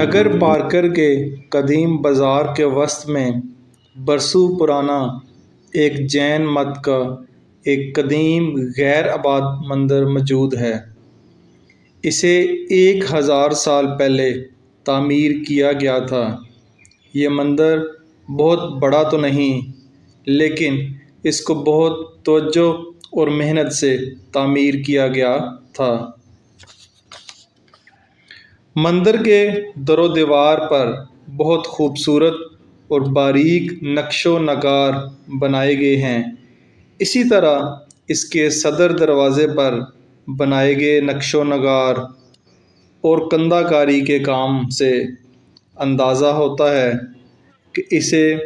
Nagar Parker کے قدیم بازار کے وسط میں برسوں پرانا ایک جین مت کا ایک قدیم غیر آباد مندر موجود ہے۔ اسے 1000 سال پہلے تعمیر کیا گیا تھا۔ یہ مندر بہت بڑا تو نہیں، لیکن اس کو بہت توجہ اور محنت سے تعمیر کیا گیا تھا۔ مندر کے در و دیوار پر بہت خوبصورت اور باریک نقش و نگار بنائے گئے ہیں۔ اسی طرح اس کے صدر دروازے پر بنائے گئے نقش و نگار اور کندہ کاری کے کام سے اندازہ ہوتا ہے کہ اسے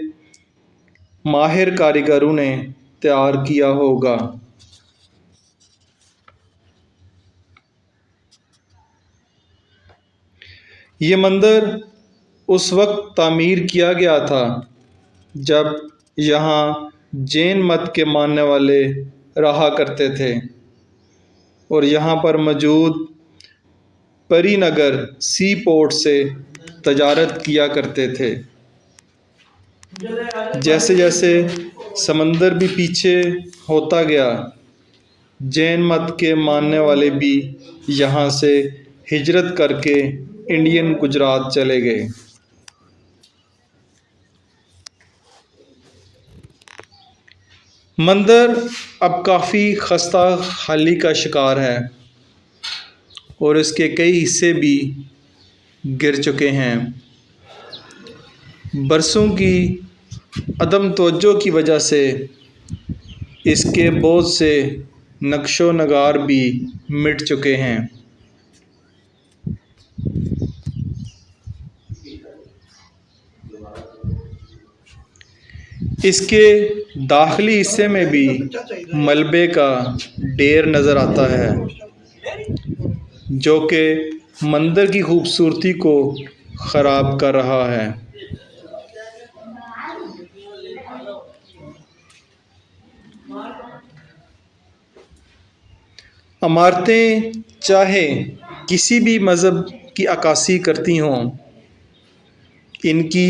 ماہر کاریگروں نے تیار کیا ہوگا۔ یہ مندر اس وقت تعمیر کیا گیا تھا جب یہاں جین مت کے ماننے والے رہا کرتے تھے اور یہاں پر موجود پری نگر سی پورٹ سے تجارت کیا کرتے تھے۔ جیسے جیسے سمندر بھی پیچھے ہوتا گیا، جین مت کے ماننے والے بھی یہاں سے ہجرت کر کے انڈین گجرات چلے گئے۔ مندر اب کافی خستہ حالی کا شکار ہے اور اس کے کئی حصے بھی گر چکے ہیں۔ برسوں کی عدم توجہ کی وجہ سے اس کے بہت سے نقش و نگار بھی مٹ چکے ہیں۔ اس کے داخلی حصے میں بھی ملبے کا ڈھیر نظر آتا ہے، جو کہ مندر کی خوبصورتی کو خراب کر رہا ہے۔ عمارتیں چاہے کسی بھی مذہب کی عکاسی کرتی ہوں، ان کی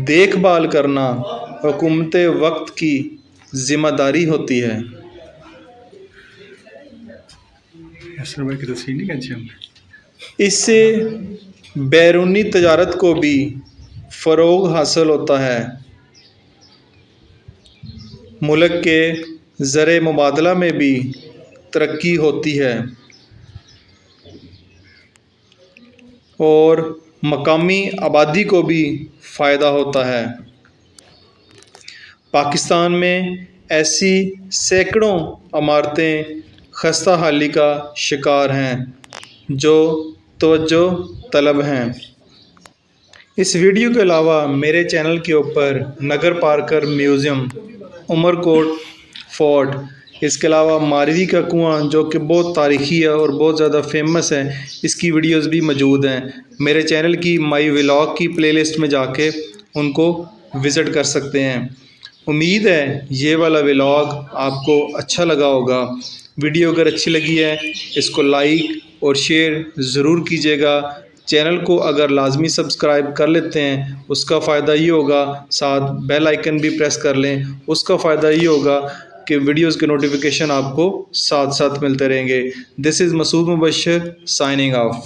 دیکھ بھال کرنا حکومت وقت کی ذمہ داری ہوتی ہے۔ اس سے بیرونی تجارت کو بھی فروغ حاصل ہوتا ہے، ملک کے زر مبادلہ میں بھی ترقی ہوتی ہے اور مقامی آبادی کو بھی فائدہ ہوتا ہے۔ پاکستان میں ایسی سینکڑوں عمارتیں خستہ حالی کا شکار ہیں جو توجہ طلب ہیں۔ اس ویڈیو کے علاوہ میرے چینل کے اوپر نگر پارکر میوزیم، عمر کوٹ فورٹ، اس کے علاوہ ماروی کا کنواں جو کہ بہت تاریخی ہے اور بہت زیادہ فیمس ہے، اس کی ویڈیوز بھی موجود ہیں۔ میرے چینل کی مائی ولاگ کی پلے لسٹ میں جا کے ان کو وزٹ کر سکتے ہیں۔ امید ہے یہ والا ولاگ آپ کو اچھا لگا ہوگا۔ ویڈیو اگر اچھی لگی ہے اس کو لائک اور شیئر ضرور کیجیے گا۔ چینل کو اگر لازمی سبسکرائب کر لیتے ہیں اس کا فائدہ یہ ہوگا، ساتھ بیل آئیکن بھی پریس کر لیں، اس کا فائدہ یہ ہوگا کہ ویڈیوز کے نوٹیفیکیشن آپ کو ساتھ ساتھ ملتے رہیں گے۔ دس از مسعود مبشر سائننگ آف۔